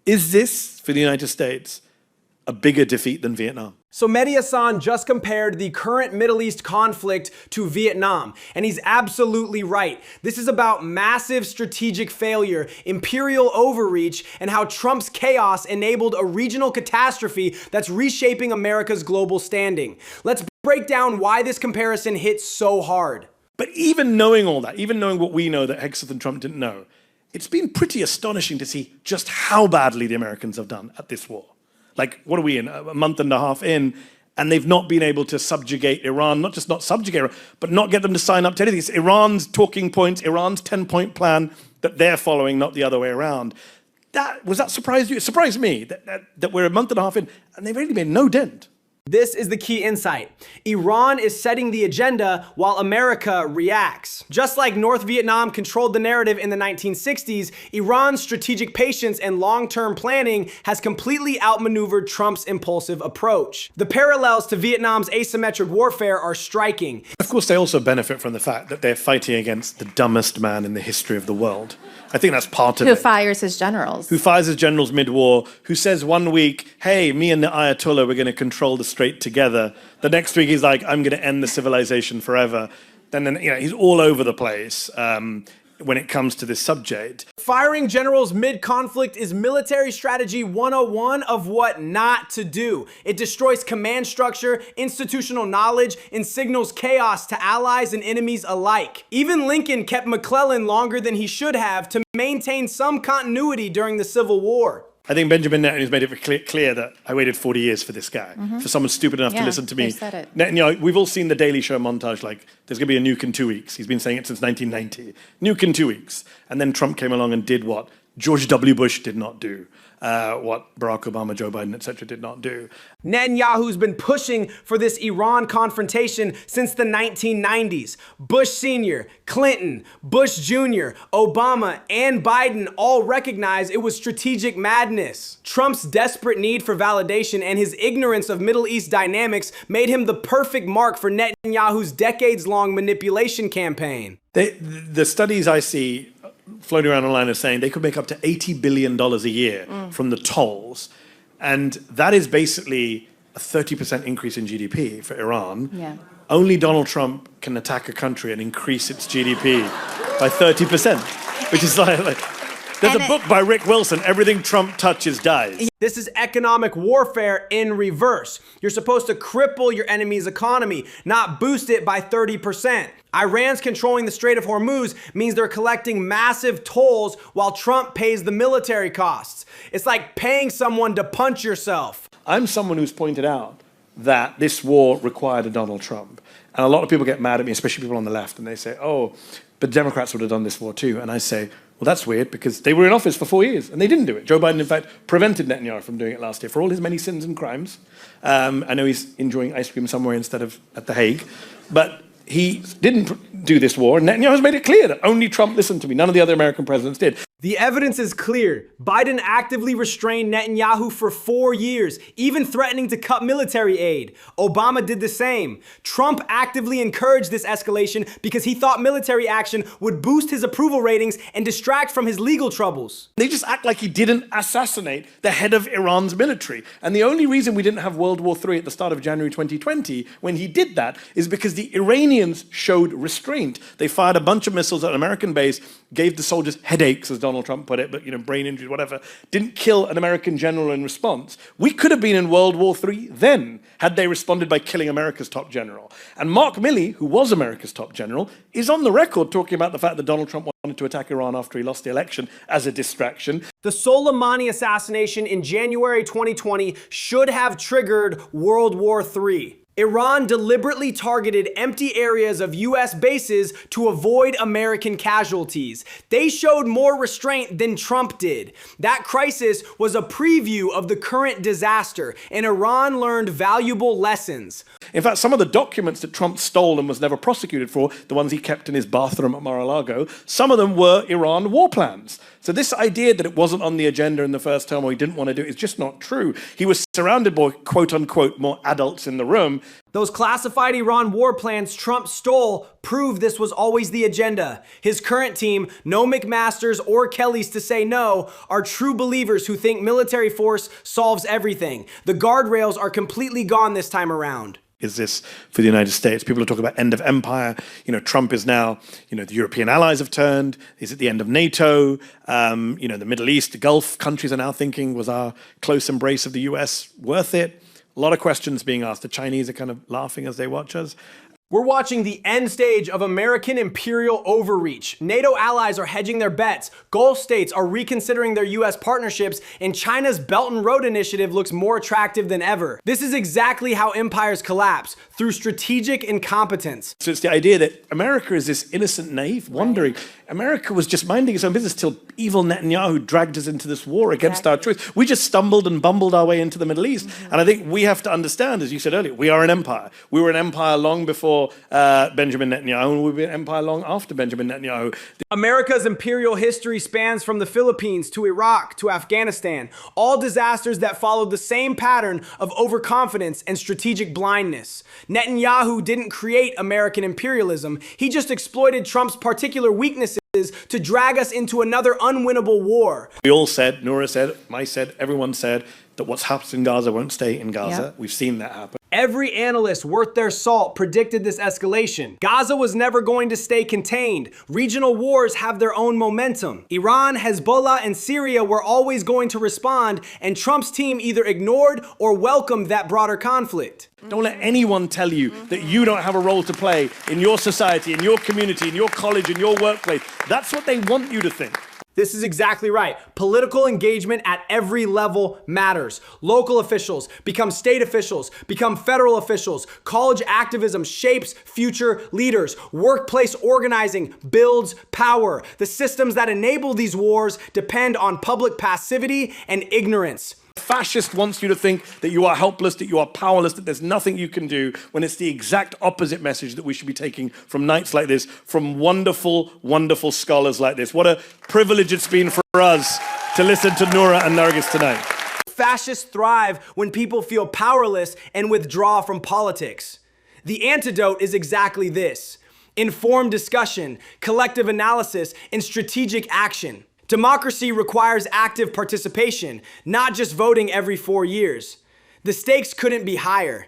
Is this, for the United States, a bigger defeat than Vietnam? So Mehdi Hasan just compared the current Middle East conflict to Vietnam, and he's absolutely right. This is about massive strategic failure, imperial overreach, and how Trump's chaos enabled a regional catastrophe that's reshaping America's global standing. Let's break down why this comparison hits so hard. But even knowing all that, even knowing what we know that Hegseth and Trump didn't know, it's been pretty astonishing to see just how badly the Americans have done at this war. Like, what are we in, a month and a half in, and they've not been able to subjugate Iran, not just not subjugate Iran, but not get them to sign up to anything. It's Iran's talking points, Iran's 10-point plan that they're following, not the other way around. Was that surprised you? It surprised me that we're a month and a half in, and they've really made no dent. This is the key insight. Iran is setting the agenda while America reacts. Just like North Vietnam controlled the narrative in the 1960s, Iran's strategic patience and long-term planning has completely outmaneuvered Trump's impulsive approach. The parallels to Vietnam's asymmetric warfare are striking. Of course, they also benefit from the fact that they're fighting against the dumbest man in the history of the world. I think that's part of it. Who fires his generals. Who fires his generals mid-war, who says one week, hey, me and the Ayatollah, we're going to control the strait together. The next week he's like, I'm going to end the civilization forever. Then he's all over the place when it comes to this subject. Firing generals mid-conflict is military strategy 101 of what not to do. It destroys command structure, institutional knowledge, and signals chaos to allies and enemies alike. Even Lincoln kept McClellan longer than he should have to maintain some continuity during the Civil War. I think Benjamin Netanyahu's made it clear that I waited 40 years for this guy, for someone stupid enough to listen to me. Said it. Netanyahu, we've all seen the Daily Show montage, like, there's going to be a nuke in 2 weeks. He's been saying it since 1990. Nuke in 2 weeks. And then Trump came along and did what George W. Bush did not do, what Barack Obama, Joe Biden, etc. did not do. Netanyahu's been pushing for this Iran confrontation since the 1990s. Bush Sr., Clinton, Bush Jr., Obama, and Biden all recognize it was strategic madness. Trump's desperate need for validation and his ignorance of Middle East dynamics made him the perfect mark for Netanyahu's decades-long manipulation campaign. The studies I see floating around online are saying they could make up to $80 billion a year from the tolls. And that is basically a 30% increase in GDP for Iran. Yeah. Only Donald Trump can attack a country and increase its GDP by 30%, which is like there's a book by Rick Wilson, Everything Trump Touches Dies. This is economic warfare in reverse. You're supposed to cripple your enemy's economy, not boost it by 30%. Iran's controlling the Strait of Hormuz means they're collecting massive tolls while Trump pays the military costs. It's like paying someone to punch yourself. I'm someone who's pointed out that this war required a Donald Trump. And a lot of people get mad at me, especially people on the left, and they say, oh, but Democrats would have done this war too. And I say, well, that's weird because they were in office for 4 years and they didn't do it. Joe Biden, in fact, prevented Netanyahu from doing it last year for all his many sins and crimes. I know he's enjoying ice cream somewhere instead of at The Hague. But he didn't do this war, and Netanyahu has made it clear that only Trump listened to me. None of the other American presidents did. The evidence is clear. Biden actively restrained Netanyahu for 4 years, even threatening to cut military aid. Obama did the same. Trump actively encouraged this escalation because he thought military action would boost his approval ratings and distract from his legal troubles. They just act like he didn't assassinate the head of Iran's military. And the only reason we didn't have World War III at the start of January 2020, when he did that, is because the Iranians showed restraint. They fired a bunch of missiles at an American base, gave the soldiers headaches, as Donald Trump put it, but brain injuries, whatever, didn't kill an American general in response. We could have been in World War III then, had they responded by killing America's top general. And Mark Milley, who was America's top general, is on the record talking about the fact that Donald Trump wanted to attack Iran after he lost the election as a distraction. The Soleimani assassination in January 2020 should have triggered World War III. Iran deliberately targeted empty areas of US bases to avoid American casualties. They showed more restraint than Trump did. That crisis was a preview of the current disaster, and Iran learned valuable lessons. In fact, some of the documents that Trump stole and was never prosecuted for, the ones he kept in his bathroom at Mar-a-Lago, some of them were Iran war plans. So this idea that it wasn't on the agenda in the first term or he didn't want to do it is just not true. He was surrounded by, quote unquote, more adults in the room. Those classified Iran war plans Trump stole prove this was always the agenda. His current team, no McMasters or Kellys to say no, are true believers who think military force solves everything. The guardrails are completely gone this time around. Is this for the United States? People are talking about end of empire. Trump is now, the European allies have turned. Is it the end of NATO? The Middle East, the Gulf countries are now thinking, was our close embrace of the US worth it? A lot of questions being asked. The Chinese are kind of laughing as they watch us. We're watching the end stage of American imperial overreach. NATO allies are hedging their bets, Gulf states are reconsidering their US partnerships, and China's Belt and Road Initiative looks more attractive than ever. This is exactly how empires collapse, through strategic incompetence. So it's the idea that America is this innocent, naive, wandering. America was just minding its own business till evil Netanyahu dragged us into this war against our truth. We just stumbled and bumbled our way into the Middle East. And I think we have to understand, as you said earlier, we are an empire. We were an empire long before Benjamin Netanyahu, and we'll be an empire long after Benjamin Netanyahu. America's imperial history spans from the Philippines to Iraq to Afghanistan, all disasters that followed the same pattern of overconfidence and strategic blindness. Netanyahu didn't create American imperialism, he just exploited Trump's particular weaknesses to drag us into another unwinnable war. We all said, Noura said, Mai said, everyone said that what's happened in Gaza won't stay in Gaza. Yep. We've seen that happen. Every analyst worth their salt predicted this escalation. Gaza was never going to stay contained. Regional wars have their own momentum. Iran, Hezbollah, and Syria were always going to respond, and Trump's team either ignored or welcomed that broader conflict. Don't let anyone tell you that you don't have a role to play in your society, in your community, in your college, in your workplace. That's what they want you to think. This is exactly right. Political engagement at every level matters. Local officials become state officials, become federal officials. College activism shapes future leaders. Workplace organizing builds power. The systems that enable these wars depend on public passivity and ignorance. Fascist wants you to think that you are helpless, that you are powerless, that there's nothing you can do, when it's the exact opposite message that we should be taking from nights like this, from wonderful, wonderful scholars like this. What a privilege it's been for us to listen to Noura and Nargis tonight. Fascists thrive when people feel powerless and withdraw from politics. The antidote is exactly this: informed discussion, collective analysis, and strategic action. Democracy requires active participation, not just voting every 4 years. The stakes couldn't be higher.